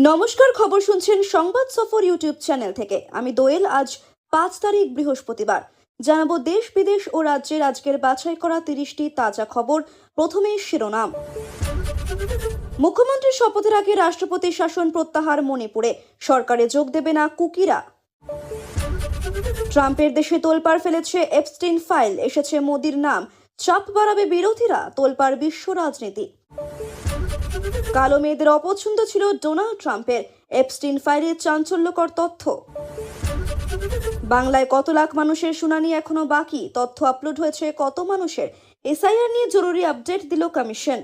নমস্কার, খবর শুনছেন সংবাদ সফর ইউটিউব চ্যানেল থেকে। আমি দোয়েল। আজ 5 তারিখ বৃহস্পতিবার। জানাবো দেশ বিদেশ ও রাজ্যের আজকের বাছাই করা 30টি তাজা খবর। প্রথমেই শিরোনাম। মুখ্যমন্ত্রীর শপথের আগে রাষ্ট্রপতি শাসন প্রত্যাহার মণিপুরে, সরকারে যোগ দেবে না কুকিরা। ট্রাম্পের দেশে তোলপাড় ফেলেছে এপস্টিন ফাইল, এসেছে মোদির নাম, চাপ বাড়াবে বিরোধীরা, তোলপাড় বিশ্ব রাজনীতি। কালো মেয়েদের অপছন্দ ছিল ডোনাল্ড ট্রাম্পের, এপস্টিন ফাইলের চাঞ্চল্যকর তথ্য। বাংলায় কত লাখ মানুষের শুনানি এখনো বাকি, তথ্য আপলোড হয়েছে কত মানুষের। এসআইআর নিয়ে জরুরি আপডেট দিল কমিশন।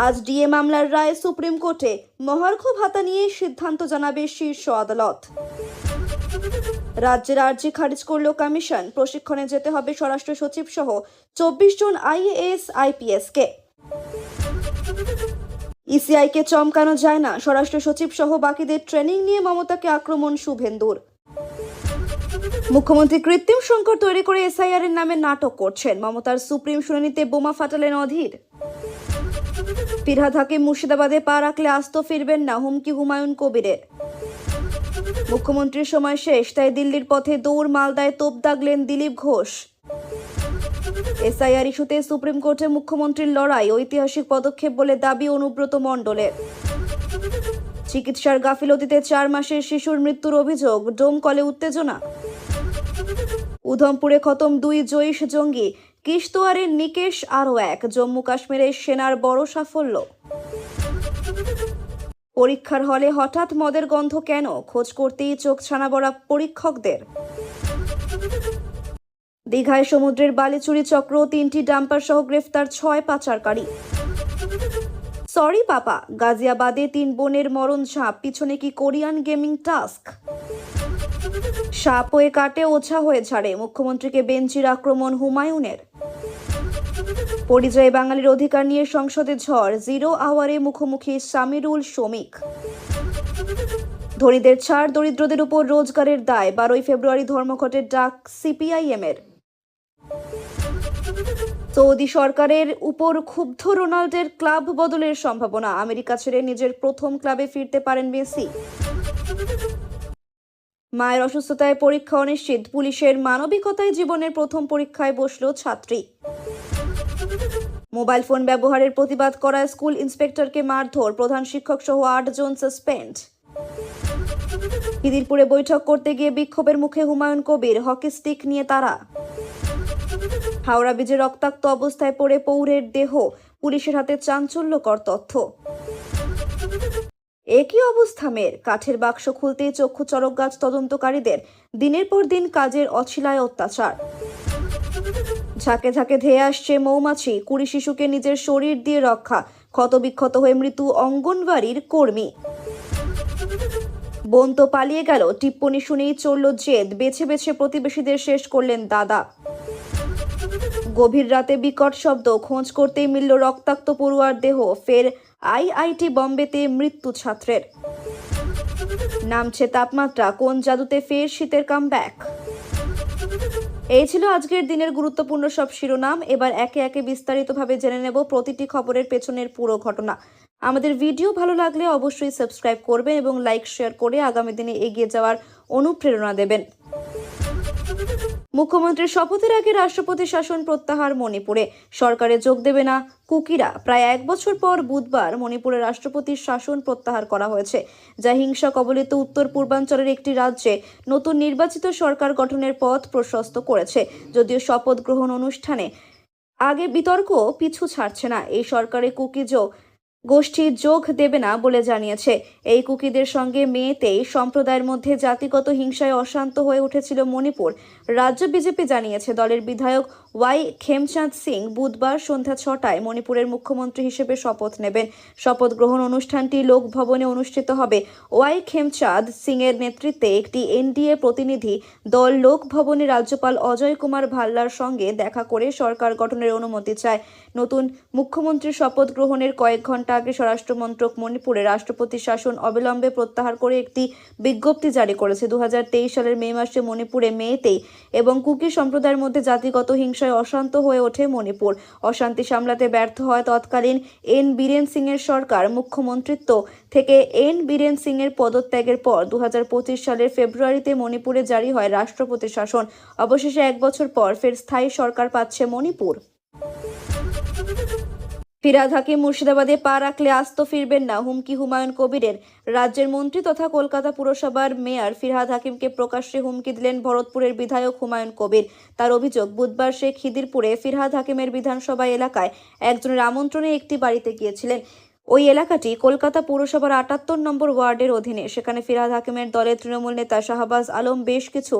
আজ ডিএ মামলার রায় সুপ্রিম কোর্টে, মহার্ঘ ভাতা নিয়ে সিদ্ধান্ত জানাবে শীর্ষ আদালত। রাজ্যের আর্জি খারিজ করল কমিশন, প্রশিক্ষণে যেতে হবে স্বরাষ্ট্র সচিব সহ 24 জন আইএএস আইপিএস কে। ইসিআইকে চমকানো যায় না, স্বরাষ্ট্র সচিব সহ বাকিদের ট্রেনিং নিয়ে মমতাকে আক্রমণ শুভেন্দুর। মুখ্যমন্ত্রী কৃত্রিম সংকট তৈরি করে এসআইআর এর নামে নাটক করছেন, মমতার সুপ্রিম শুনানিতে বোমা ফাটালেন অধীর। ফিরহাদ হাকিম মুর্শিদাবাদে পা রাখলে আস্ত ফিরবেন না, হুমকি হুমায়ুন কবিরের। মুখ্যমন্ত্রীর সময় শেষ, তাই দিল্লির পথে দৌড়, মালদায় তোপ দাগলেন দিলীপ ঘোষ। এসআইআর ইস্যুতে সুপ্রিম কোর্টে মুখ্যমন্ত্রীর লড়াই, ঐতিহাসিক পদক্ষেপ বলে দাবি অনুব্রত মণ্ডলের। চিকিৎসার গাফিলতিতে 4 মাসের শিশুর মৃত্যুর অভিযোগ, ডোমকলে উত্তেজনা। উধমপুরে খতম 2 জৈশ জঙ্গি, কিশতোয়ারের নিকেশ আরও এক, জম্মু কাশ্মীরের সেনার বড় সাফল্য। পরীক্ষার হলে হঠাৎ মদের গন্ধ কেন, খোঁজ করতেই চোখ ছানা বড়া পরীক্ষকদের। দীঘায় সমুদ্রের বালি চুরি চক্র, 3টি ডাম্পার সহ গ্রেফতার 6 পাচারকারী। সরি পাপা, গাজিয়াবাদে 3 বোনের মরণ ঝাঁপ, পিছনে কি কোরিয়ান গেমিং টাস্ক। সাপ হয়ে কাটে, ওঝা হয়ে ঝাড়ে, মুখ্যমন্ত্রীকে বেঞ্চির আক্রমণ হুমায়ুনের। পরিযায়ী বাঙালির অধিকার নিয়ে সংসদে ঝড়, 0 আওয়ারে মুখোমুখি সামিরুল শমিক। ধনীদের ছাড়, দরিদ্রদের উপর রোজগারের দায়, 12 ফেব্রুয়ারি ধর্মঘটের ডাক সিপিআইএম এর। সৌদি সরকারের উপর ক্ষুব্ধ রোনাল্ডের ক্লাব বদলের সম্ভাবনা, আমেরিকা ছেড়ে নিজের প্রথম ক্লাবে ফিরতে পারেন মেসি। মায়ের অসুস্থতায় পরীক্ষা অনিশ্চিত, পুলিশের মানবিকতায় জীবনের প্রথম পরীক্ষায় বসল ছাত্রী। মোবাইল ফোন ব্যবহারের প্রতিবাদ করায় স্কুল ইন্সপেক্টরকে মারধর, প্রধান শিক্ষক সহ 8 জন সাসপেন্ড। খিদিরপুরে বৈঠক করতে গিয়ে বিক্ষোভের মুখে হুমায়ুন কবির, হকি স্টিক নিয়ে তারা। হাওড়া ব্রিজে রক্তাক্ত অবস্থায় পড়ে পৌরের দেহ, পুলিশের হাতে চাঞ্চল্যকর তথ্য। একই অবস্থা মেয়ের, কাঠের বাক্স খুলতেই চক্ষু চড়ক গাছ তদন্তকারীদের, দিনের পর দিন কাজের অছিলায় অত্যাচার। ঝাঁকে ঝাঁকে ধেয়ে আসছে মৌমাছি, 20 শিশুকে নিজের শরীর দিয়ে রক্ষা, ক্ষতবিক্ষত হয়ে মৃত্যু অঙ্গনবাড়ির কর্মী। বোন তো পালিয়ে গেল, টিপ্পনি শুনেই চলল জেদ, বেছে বেছে প্রতিবেশীদের শেষ করলেন দাদা। গভীর রাতে বিকট শব্দ, খোঁজ করতেই মিলল রক্তাক্ত পড়ুয়ার দেহ, ফের আইআইটি বম্বেতে মৃত্যু ছাত্রের। নামছে তাপমাত্রা, কোন জাদুতে ফের শীতের কামব্যাক। এই ছিল আজকের দিনের গুরুত্বপূর্ণ সব শিরোনাম। এবার একে একে বিস্তারিতভাবে জেনে নেব প্রতিটি খবরের পেছনের পুরো ঘটনা। আমাদের ভিডিও ভালো লাগলে অবশ্যই সাবস্ক্রাইব করবেন এবং লাইক শেয়ার করে আগামী দিনে এগিয়ে যাওয়ার অনুপ্রেরণা দেবেন। মুখ্যমন্ত্রীর শপথের আগে রাষ্ট্রপতি শাসন প্রত্যাহার মণিপুরে, সরকারে যোগ দেবে না কুকিরা। প্রায় 1 বছর পর বুধবার মণিপুরে রাষ্ট্রপতির শাসন প্রত্যাহার করা হয়েছে, যা হিংসা কবলিত উত্তর পূর্বাঞ্চলের একটি রাজ্যে নতুন নির্বাচিত সরকার গঠনের পথ প্রশস্ত করেছে। যদিও শপথ গ্রহণ অনুষ্ঠানে আগে বিতর্ক পিছু ছাড়ছে না, এই সরকারে কুকিজো গোষ্ঠী যোগ দেবে না বলে জানিয়েছে। এই কুকিদের সঙ্গে মেয়েতেই সম্প্রদায়ের মধ্যে জাতিগত হিংসায় অশান্ত হয়ে উঠেছিল মণিপুর। রাজ্য বিজেপি জানিয়েছে, দলের বিধায়ক ওয়াই খেমচাঁদ সিং বুধবার সন্ধ্যা 6টায় মণিপুরের মুখ্যমন্ত্রী হিসেবে শপথ নেবেন। শপথ গ্রহণ অনুষ্ঠানটি লোকভবনে অনুষ্ঠিত হবে। ওয়াই খেমচাঁদ সিং এর নেতৃত্বে একটি এনডিএ প্রতিনিধি দল লোকভবনে রাজ্যপাল অজয় কুমার ভাল্লার সঙ্গে দেখা করে সরকার গঠনের অনুমতি চায়। নতুন মুখ্যমন্ত্রীর শপথ গ্রহণের কয়েক ঘন্টা আগে স্বরাষ্ট্রমন্ত্রক মণিপুরে রাষ্ট্রপতি শাসন অবিলম্বে প্রত্যাহার করে একটি বিজ্ঞপ্তি জারি করেছে। 2023 সালের মে মাসে মণিপুরে মেতেই এবং কুকি সম্প্রদায়ের মধ্যে জাতিগত হিংসায় অশান্ত হয়ে ওঠে মণিপুর। অশান্তি সামলাতে ব্যর্থ হয় তৎকালীন এন বীরেন সিং এর সরকার। মুখ্যমন্ত্রিত্ব থেকে এন বীরেন সিং এর পদত্যাগের পর 2025 সালের ফেব্রুয়ারিতে মণিপুরে জারি হয় রাষ্ট্রপতি শাসন। অবশেষে 1 বছর পর ফের স্থায়ী সরকার পাচ্ছে মণিপুর। ফিরহাদ হাকিম মুর্শিদাবাদে পা রাখলে আস্ত ফিরবেন না, হুমকি হুমায়ুন কবিরের। রাজ্যের মন্ত্রী তথা কলকাতা পুরসভার মেয়র ফিরহাদ হাকিমকে প্রকাশ্যে হুমকি দিলেন ভরতপুরের বিধায়ক হুমায়ুন কবির। তার অভিযোগ, বুধবার সে খিদিরপুরে ফিরহাদ হাকিমের বিধানসভা এলাকায় একজনের আমন্ত্রণে একটি বাড়িতে গিয়েছিলেন। ওই এলাকাটি কলকাতা পুরসভার 78 নম্বর ওয়ার্ডের অধীনে। সেখানে ফিরহাদ হাকিমের দলের তৃণমূল নেতা শাহবাজ আলম বেশ কিছু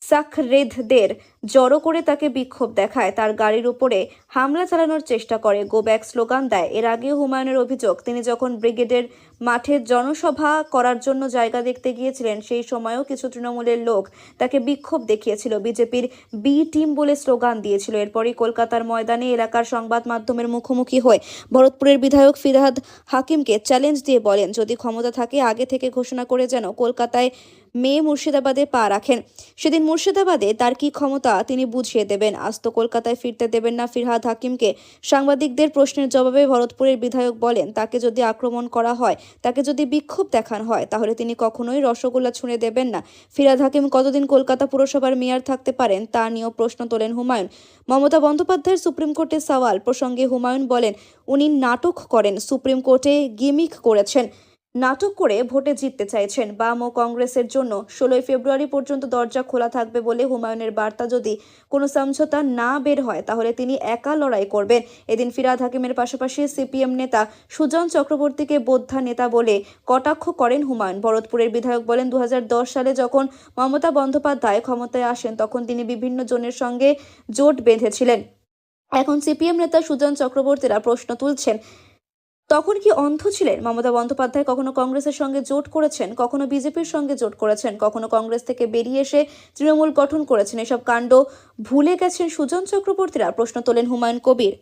সাখরেদদের জড়ো করে তাকে বিক্ষোভ দেখায়, তার গাড়ির উপরে হামলা চালানোর চেষ্টা করে, গো ব্যাক স্লোগান দেয়। এর আগেও হুমায়ুনের অভিযোগ, তিনি যখন ব্রিগেডের মাঠে জনসভা করার জন্য জায়গা দেখতে গিয়েছিলেন সেই সময়ও কিছু তৃণমূলের লোক তাকে বিক্ষোভ দেখিয়েছিল, বিজেপির বি টিম বলে স্লোগান দিয়েছিল। এরপরই কলকাতার ময়দানে এলাকার সংবাদ মাধ্যমের মুখোমুখি হয়ে ভরতপুরের বিধায়ক ফিরহাদ হাকিমকে চ্যালেঞ্জ দিয়ে বলেন, যদি ক্ষমতা থাকে আগে থেকে ঘোষণা করে যেন কলকাতায় মেয়ে মুর্শিদাবাদে পা রাখেন। সেদিন মুর্শিদাবাদে তার কি ক্ষমতা তিনি বুঝিয়ে দেবেন। আজ তো কলকাতায় ফিরতে দেবেন না ফিরহাদ হাকিমকে। সাংবাদিকদের প্রশ্নের জবাবে ভরতপুরের বিধায়ক বলেন, তাকে যদি আক্রমণ করা হয়, তাকে যদি বিক্ষোভ দেখানো হয়, তাহলে তিনি কখনোই রসগোল্লা ছুঁড়ে দেবেন না। ফিরহাদ হাকিম কতদিন কলকাতা পুরসভার মেয়র থাকতে পারেন তা নিয়েও প্রশ্ন তোলেন হুমায়ুন। মমতা বন্দ্যোপাধ্যায়ের সুপ্রিম কোর্টে সওয়াল প্রসঙ্গে হুমায়ুন বলেন, উনি নাটক করেন, সুপ্রিম কোর্টে গিমিক করেছেন, নাটক করে ভোটে জিততে চাইছেন। বাম ও কংগ্রেসের জন্য 16 ফেব্রুয়ারি পর্যন্ত দরজা খোলা থাকবে বলে হুমায়ুনের বার্তা। যদি কোনো সমঝোতা না বের হয় তাহলে তিনি একা লড়াই করবেন। এদিন ফিরহাদ হাকিমের পাশাপাশি সিপিএম নেতা সুজন চক্রবর্তীকে বোদ্ধা নেতা বলে কটাক্ষ করেন হুমায়ুন। ভরতপুরের বিধায়ক বলেন, 2010 সালে যখন মমতা বন্দ্যোপাধ্যায় ক্ষমতায় আসেন তখন তিনি বিভিন্ন জনের সঙ্গে জোট বেঁধেছিলেন। এখন সিপিএম নেতা সুজন চক্রবর্তীরা প্রশ্ন তুলছেন, তখন কি অন্ধ ছিলেন? মমতা বন্দ্যোপাধ্যায় কখনো কংগ্রেসের সঙ্গে জোট করেছেন, কখনো বিজেপির সঙ্গে জোট করেছেন, কখনো কংগ্রেস থেকে বেরিয়ে এসে তৃণমূল গঠন করেছেন। এসব কাণ্ড ভুলে গেছেন সুজন চক্রবর্তীরা? প্রশ্ন তোলেন হুমায়ুন কবির।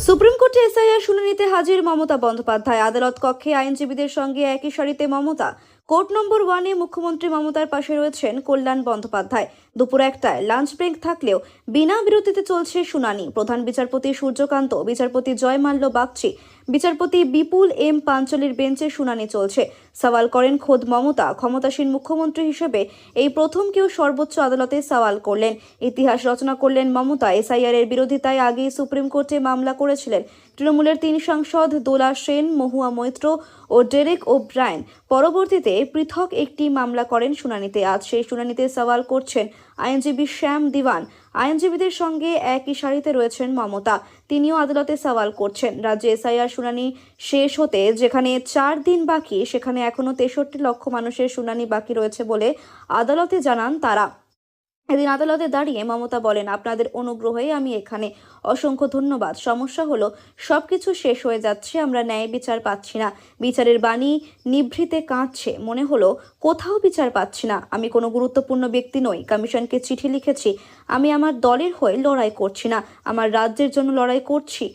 সুপ্রিম কোর্টে এসআইআর শুনানিতে হাজির মমতা বন্দ্যোপাধ্যায়। আদালত কক্ষে আইনজীবীদের সঙ্গে একই সারিতে মমতা। কোর্ট নম্বর 1-এ মুখ্যমন্ত্রী মমতার পাশে রয়েছেন কল্যাণ বন্দ্যোপাধ্যায়। দুপুর 1টায় লাঞ্চ ব্রেক থাকলেও বিনা বিরতিতে চলছে শুনানি। প্রধান বিচারপতি সূর্যকান্ত, বিচারপতি জয়মাল্য বাগচি, বিচারপতি বিপুল এম পাঞ্চলির বেঞ্চে শুনানি চলছে। সওয়াল করেন খোদ মমতা। ক্ষমতাসীন মুখ্যমন্ত্রী হিসেবে এই প্রথম কেউ সর্বোচ্চ আদালতে সওয়াল করলেন। ইতিহাস রচনা করলেন মমতা। এসআইআর এর বিরোধিতায় আগেই সুপ্রিম কোর্টে মামলা করেছিলেন তৃণমূলের 3 সাংসদ দোলা সেন, মহুয়া মৈত্র ও ডেরেক ওব্রায়েন। পরবর্তীতে পৃথক একটি মামলা করেন শুনানিতে। আজ সেই শুনানিতে সওয়াল করছেন আইনজীবী শ্যাম দিওয়ান। আইনজীবীদের সঙ্গে একই সারিতে রয়েছেন মমতা, তিনিও আদালতে সওয়াল করছেন। রাজ্যে এসআইআর শুনানি শেষ হতে যেখানে 4 দিন বাকি, সেখানে এখনো 63 লক্ষ মানুষের শুনানি বাকি রয়েছে বলে আদালতে জানান তারা। এদিন আদালতে দাঁড়িয়ে মমতা বলেন, আপনাদের অনুগ্রহে আমি এখানে, অসংখ্য ধন্যবাদ। সমস্যা হলো সবকিছু শেষ হয়ে যাচ্ছে, আমরা ন্যায় বিচার পাচ্ছি না। বিচারের বাণী নিভৃতে কাঁদছে, মনে হলো কোথাও বিচার পাচ্ছি না। আমি কোনো গুরুত্বপূর্ণ ব্যক্তি নই, কমিশনকে চিঠি লিখেছি। আমি আমার দলের হয়ে লড়াই করছি না, আমার রাজ্যের জন্য লড়াই করছি।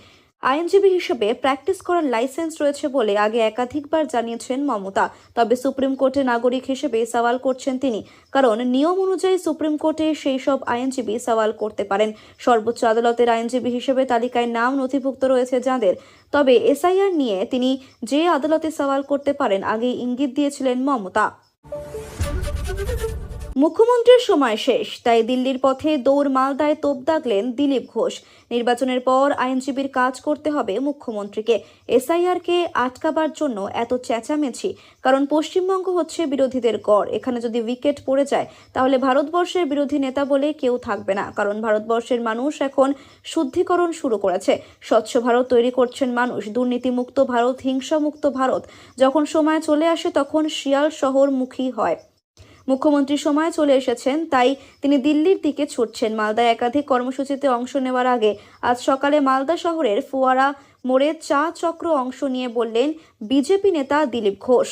আইনজীবী হিসেবে প্র্যাকটিস করার লাইসেন্স রয়েছে বলে আগে একাধিকবার জানিয়েছেন মমতা। তবে সুপ্রিম কোর্টে নাগরিক হিসেবে সওয়াল করছেন তিনি, কারণ নিয়ম অনুযায়ী সুপ্রিম কোর্টে সেই সব আইনজীবী সওয়াল করতে পারেন। সর্বোচ্চ আদালতের আইনজীবী হিসেবে তালিকায় নাম নথিভুক্ত রয়েছে যাঁদের। তবে এসআইআর নিয়ে তিনি যে আদালতে সওয়াল করতে পারেন আগেই ইঙ্গিত দিয়েছিলেন মমতা। মুখ্যমন্ত্রীর সময় শেষ, তাই দিল্লির পথে দৌড়। মালদায় তোপ দাগলেন দিলীপ ঘোষ। নির্বাচনের পর আইনজীবীর কাজ করতে হবে মুখ্যমন্ত্রীকে। এসআইআরকে আটকাবার জন্য এত চেঁচামেচি, কারণ পশ্চিমবঙ্গ হচ্ছে বিরোধীদের গড়। এখানে যদি উইকেট পড়ে যায় তাহলে ভারতবর্ষের বিরোধী নেতা বলে কেউ থাকবে না, কারণ ভারতবর্ষের মানুষ এখন শুদ্ধিকরণ শুরু করেছে। স্বচ্ছ ভারত তৈরি করছেন মানুষ, দুর্নীতিমুক্ত ভারত, হিংসামুক্ত ভারত। যখন সময় চলে আসে তখন শিয়াল শহরমুখী হয়। মুখ্যমন্ত্রীর সময় চলে এসেছেন, তাই তিনি দিল্লির দিকে ছুটছেন। মালদায় একাধিক কর্মসূচিতে অংশ নেওয়ার আগে আজ সকালে মালদা শহরের ফোয়ারা মোড়ে চা চক্র অংশ নিয়ে বললেন বিজেপি নেতা দিলীপ ঘোষ।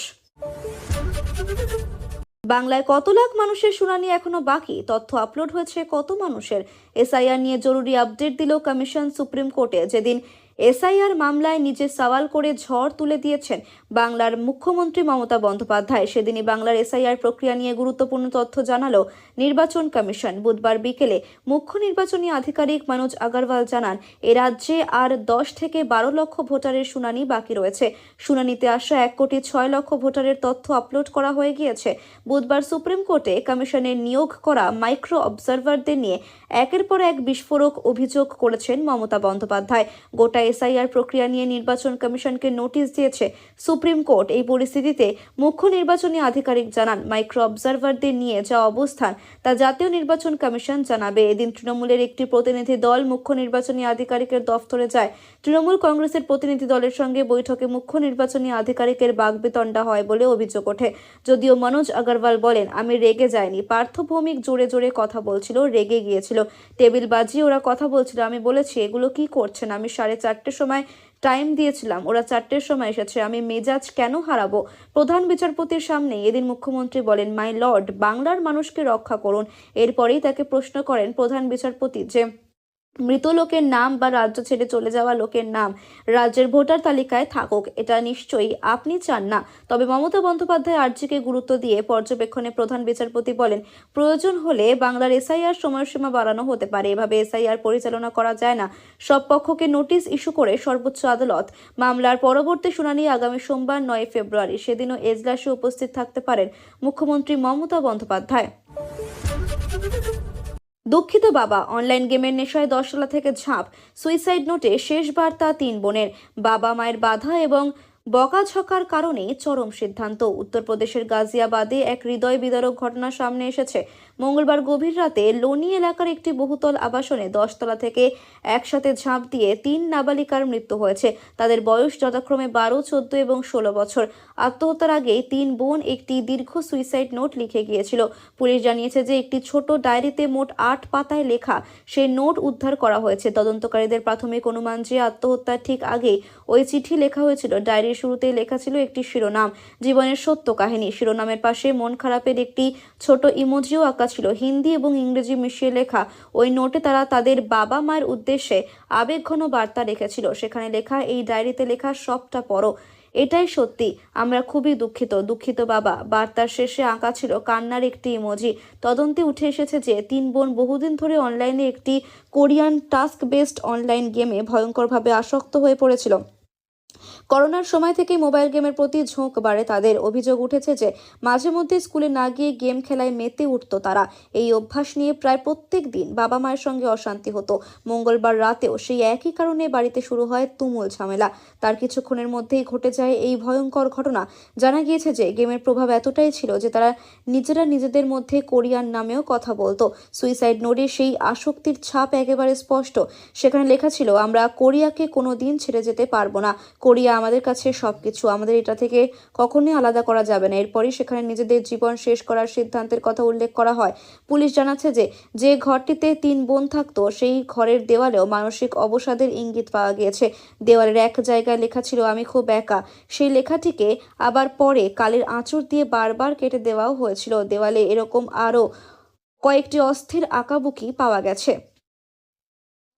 বাংলায় কত লাখ মানুষের শুনানি এখনো বাকি? তথ্য আপলোড হয়েছে কত মানুষের? এসআইআর নিয়ে জরুরি আপডেট দিল কমিশন সুপ্রিম কোর্টে। যেদিন এসআইআর মামলায় নিজে সওয়াল করে ঝড় তুলে দিয়েছেন বাংলার মুখ্যমন্ত্রী মমতা বন্দ্যোপাধ্যায়। সেদিনই বাংলার এসআইআর প্রক্রিয়া নিয়ে গুরুত্বপূর্ণ তথ্য জানালো নির্বাচন কমিশন। বুধবার বিকেলে মুখ্য নির্বাচনী আধিকারিক মনোজ আগরওয়াল জানান, এ রাজ্যে আর 10 থেকে 12 লক্ষ ভোটারের শুনানি বাকি রয়েছে। শুনানিতে আসা 1,06,00,000 ভোটারের তথ্য আপলোড করা হয়ে গিয়েছে। বুধবার সুপ্রিম কোর্টে কমিশনের নিয়োগ করা মাইক্রো অবজারভারদের নিয়ে একের পর এক বিস্ফোরক অভিযোগ করেছেন মমতা বন্দ্যোপাধ্যায়। গোটা এসআইআর প্রক্রিয়া নিয়ে নির্বাচন কমিশনকে নোটিশ দিয়েছে সুপ্রিম কোর্ট। এই পরিস্থিতিতে মুখ্য নির্বাচনী আধিকারিক জানান, মাইক্রো অবজারভারদের নিয়ে যা অবস্থান তা জাতীয় নির্বাচন কমিশন জানাবে। এদিন তৃণমূলের একটি প্রতিনিধি দল মুখ্য নির্বাচনী আধিকারিকের দফতরে যায়। তৃণমূল কংগ্রেসের প্রতিনিধি দলের সঙ্গে বৈঠকে মুখ্য নির্বাচনী আধিকারিকের বাকবিতণ্ডা হয় বলে অভিযোগ ওঠে। যদিও মনোজ আগরওয়াল বলেন, আমি রেগে যাইনি, পার্থ ভৌমিক জোরে জোরে কথা বলছিল, রেগে গিয়েছিল, টেবিল বাজিয়ে ওরা কথা বলছিল। আমি বলেছি, এগুলো কি করছেন? আমি 4:30 সময় টাইম দিয়েছিলাম, ওরা 4টের সময় এসেছে, আমি মেজাজ কেন হারাবো? প্রধান বিচারপতির সামনে এদিন মুখ্যমন্ত্রী বলেন, মাই লর্ড, বাংলার মানুষকে রক্ষা করুন। এরপরেই তাকে প্রশ্ন করেন প্রধান বিচারপতি যে মৃত লোকের নাম বা রাজ্য ছেড়ে চলে যাওয়া লোকের নাম রাজ্যের ভোটার তালিকায় থাকুক, এটা নিশ্চয়ই আপনি চান না। তবে মমতা বন্দ্যোপাধ্যায় আর্জিকে গুরুত্ব দিয়ে পর্যবেক্ষণে প্রধান বিচারপতি বলেন, প্রয়োজন হলে বাংলার এসআইআর সময়সীমা বাড়ানো হতে পারে। এভাবে এসআইআর পরিচালনা করা যায় না। সব পক্ষকে নোটিশ ইস্যু করে সর্বোচ্চ আদালত মামলার পরবর্তী শুনানি আগামী সোমবার 9 ফেব্রুয়ারি। সেদিনও এজলাসে উপস্থিত থাকতে পারেন মুখ্যমন্ত্রী মমতা বন্দ্যোপাধ্যায়। দুঃখিত বাবা, অনলাইন গেমের নেশায় 10 তলা থেকে ঝাঁপ। সুইসাইড নোটে শেষ বার্তা 3 বোনের। বাবা মায়ের বাধা এবং বকাঝকার কারণে চরম সিদ্ধান্ত। উত্তরপ্রদেশের গাজিয়াবাদে এক হৃদয় বিদারক ঘটনা সামনে এসেছে। মঙ্গলবার গভীর রাতে লোনি এলাকার একটি বহুতল আবাসনে 10 তলা থেকে একসাথে ঝাঁপ দিয়ে 3 নাবালিকার মৃত্যু হয়েছে। তাদের বয়স যথাক্রমে 12, 14 এবং 16 বছর। আত্মহত্যার আগে 3 বোন একটি দীর্ঘ সুইসাইড নোট লিখে গিয়েছিল। পুলিশ জানিয়েছে যে একটি ছোট ডায়েরিতে মোট 8 পাতায় লেখা সেই নোট উদ্ধার করা হয়েছে। তদন্তকারীদের প্রাথমিক অনুমান যে আত্মহত্যার ঠিক আগেই ওই চিঠি লেখা হয়েছিল। ডায়েরির শুরুতেই লেখা ছিল একটি শিরোনাম, জীবনের সত্য কাহিনী। শিরোনামের পাশে মন খারাপের একটি ছোট ইমোজিও আঁকা ছিল। হিন্দি এবং ইংরেজি মিশিয়ে লেখা ওই নোটে তারা তাদের বাবা মায়ের উদ্দেশ্যে আবেগঘন বার্তা রেখেছিল। সেখানে লেখা, এই ডায়েরিতে লেখা সবটা পড়ো, এটাই সত্যি, আমরা খুবই দুঃখিত, দুঃখিত বাবা। বার্তার শেষে আঁকা ছিল কান্নার একটি ইমোজি। তদন্তে উঠে এসেছে যে 3 বোন বহুদিন ধরে অনলাইনে একটি কোরিয়ান টাস্ক বেসড অনলাইন গেমে ভয়ঙ্করভাবে আসক্ত হয়ে পড়েছিল। করোনার সময় থেকে মোবাইল গেমের প্রতি ঝোঁক বাড়ে তাদের। অভিযোগ উঠেছে যে মাঝে মধ্যে স্কুলে না গিয়ে গেম খেলায় মেতে উঠত তারা। এই অভ্যাস নিয়ে প্রায় প্রত্যেক দিন বাবা মায়ের সঙ্গে অশান্তি হতো। মঙ্গলবার রাতেও সেই একই কারণে বাড়িতে শুরু হয় তুমুল ঝামেলা। তার কিছুক্ষণের মধ্যেই ঘটে যায় এই ভয়ঙ্কর ঘটনা। জানা গিয়েছে যে গেমের প্রভাব এতটাই ছিল যে তারা নিজেরা নিজেদের মধ্যে কোরিয়ান নামেও কথা বলতো। সুইসাইড নোটে সেই আসক্তির ছাপ একেবারে স্পষ্ট। সেখানে লেখা ছিল, আমরা কোরিয়াকে কোনো দিন ছেড়ে যেতে পারবো না, কোরিয়া আমাদের কাছে সবকিছু, আমাদের এটা থেকে কখনোই আলাদা করা যাবে না। এরপরই সেখানে নিজেদের জীবন শেষ করার সিদ্ধান্তের কথা উল্লেখ করা হয়। পুলিশ জানাচ্ছে যে যে ঘরটিতে 3 বোন থাকতো সেই ঘরের দেওয়ালেও মানসিক অবসাদের ইঙ্গিত পাওয়া গিয়েছে। দেওয়ালের এক জায়গায় লেখা ছিল, আমি খুব একা। সেই লেখাটিকে আবার পরে কালির আঁচড় দিয়ে বারবার কেটে দেওয়াও হয়েছিল। দেওয়ালে এরকম আরও কয়েকটি অস্থির আঁকাবুকি পাওয়া গেছে।